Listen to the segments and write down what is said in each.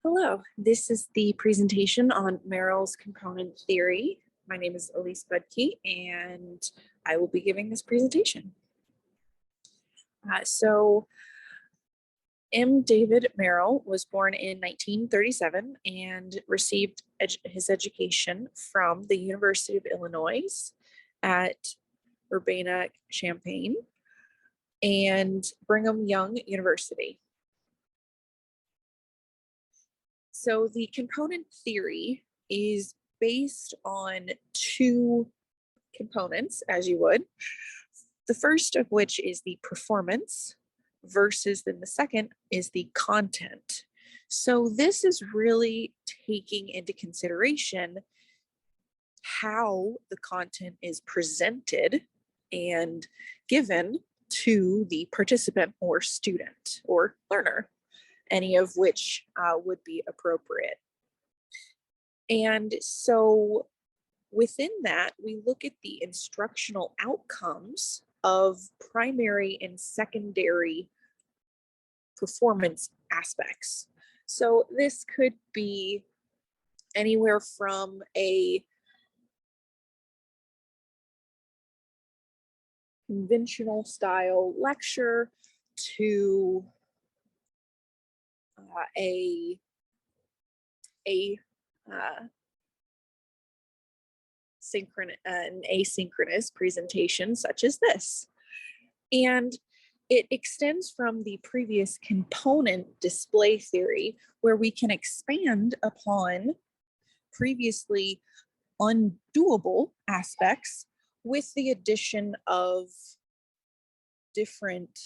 Hello, this is the presentation on Merrill's component theory. My name is Elise Budke, and I will be giving this presentation. M. David Merrill was born in 1937 and received his education from the University of Illinois at Urbana-Champaign and Brigham Young University. So the component theory is based on two components, as you would. The first of which is the performance versus then the second is the content. So this is really taking into consideration how the content is presented and given to the participant or student or learner, any of which would be appropriate. And so within that, we look at the instructional outcomes of primary and secondary performance aspects. So this could be anywhere from a conventional style lecture to an asynchronous presentation such as this. And it extends from the previous component display theory, where we can expand upon previously undoable aspects with the addition of different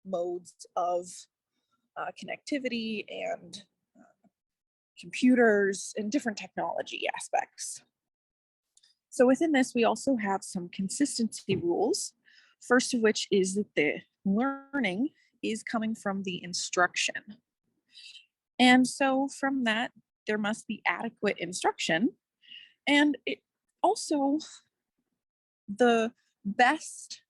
modes of connectivity and computers and different technology aspects. So within this, we also have some consistency rules. First of which is that the learning is coming from the instruction. And so from that, there must be adequate instruction. And it also, the best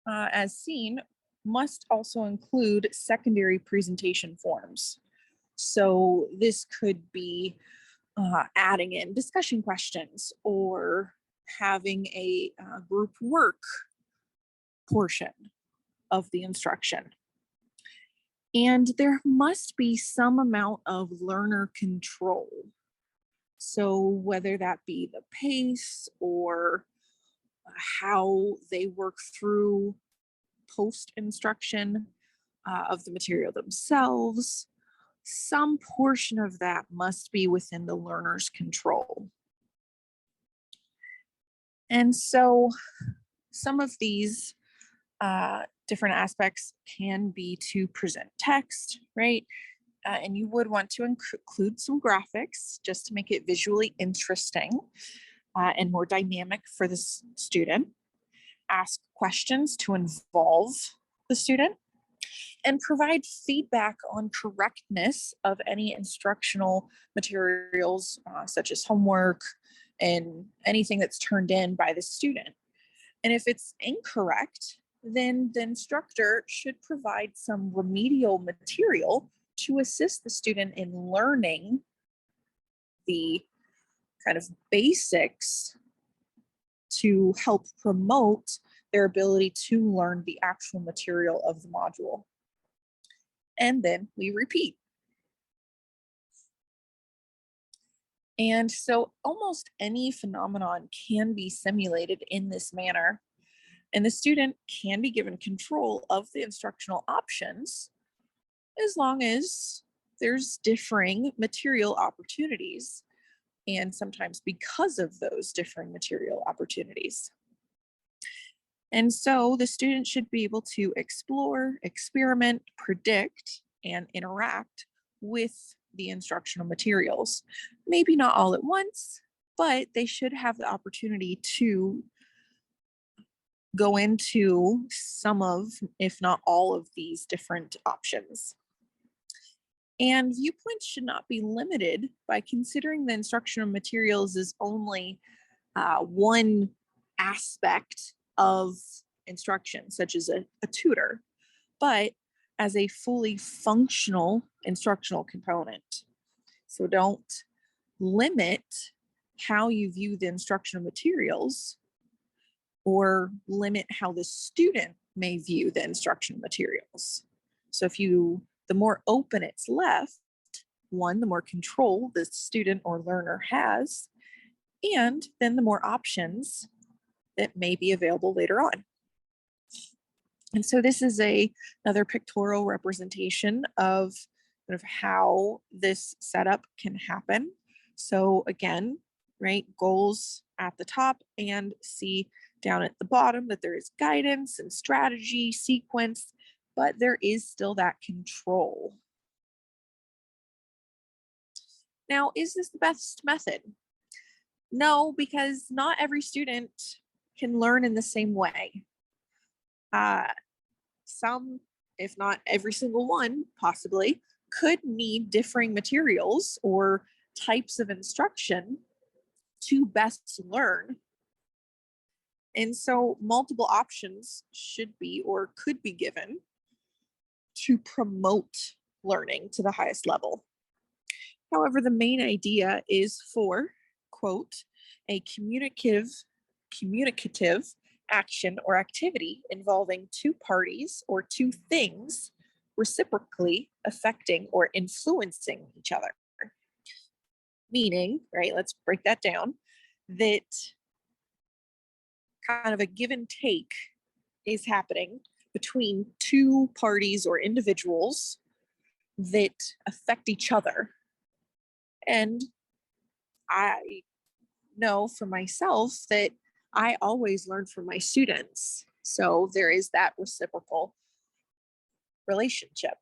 as seen must also include secondary presentation forms. So this could be adding in discussion questions or having a group work portion of the instruction. And there must be some amount of learner control. So whether that be the pace or how they work through post-instruction of the material themselves, some portion of that must be within the learner's control. And so some of these different aspects can be to present text, right? And you would want to include some graphics just to make it visually interesting and more dynamic for the student. Ask questions to involve the student and provide feedback on correctness of any instructional materials, such as homework and anything that's turned in by the student. And if it's incorrect, then the instructor should provide some remedial material to assist the student in learning the kind of basics to help promote their ability to learn the actual material of the module. And then we repeat. And so almost any phenomenon can be simulated in this manner, and the student can be given control of the instructional options as long as there's differing material opportunities, and sometimes because of those differing material opportunities. And so the student should be able to explore, experiment, predict, and interact with the instructional materials. Maybe not all at once, but they should have the opportunity to go into some of, if not all of these different options. And viewpoints should not be limited by considering the instructional materials as only one aspect of instruction, such as a tutor, but as a fully functional instructional component. So don't limit how you view the instructional materials or limit how the student may view the instructional materials. So the more open it's left, one, the more control the student or learner has, and then the more options that may be available later on. And so this is another pictorial representation of how this setup can happen. So again, right, goals at the top, and see down at the bottom that there is guidance and strategy, sequence, but there is still that control. Now, is this the best method? No, because not every student can learn in the same way. Some, if not every single one, possibly, could need differing materials or types of instruction to best learn. And so multiple options should be or could be given to promote learning to the highest level. However, the main idea is for, quote, a communicative action or activity involving two parties or two things reciprocally affecting or influencing each other. Meaning, right, let's break that down, that kind of a give and take is happening between two parties or individuals that affect each other. And I know for myself that I always learn from my students. So there is that reciprocal relationship.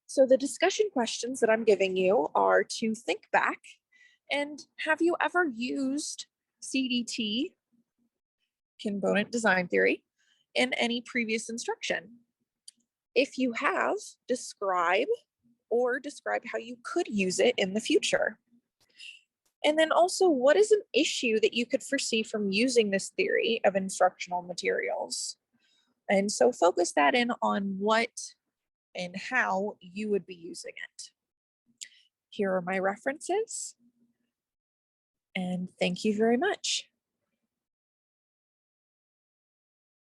So the discussion questions that I'm giving you are to think back, and have you ever used CDT, component design theory, in any previous instruction? If you have, describe how you could use it in the future. And then also, what is an issue that you could foresee from using this theory of instructional materials? And so focus that in on what and how you would be using it. Here are my references, and thank you very much.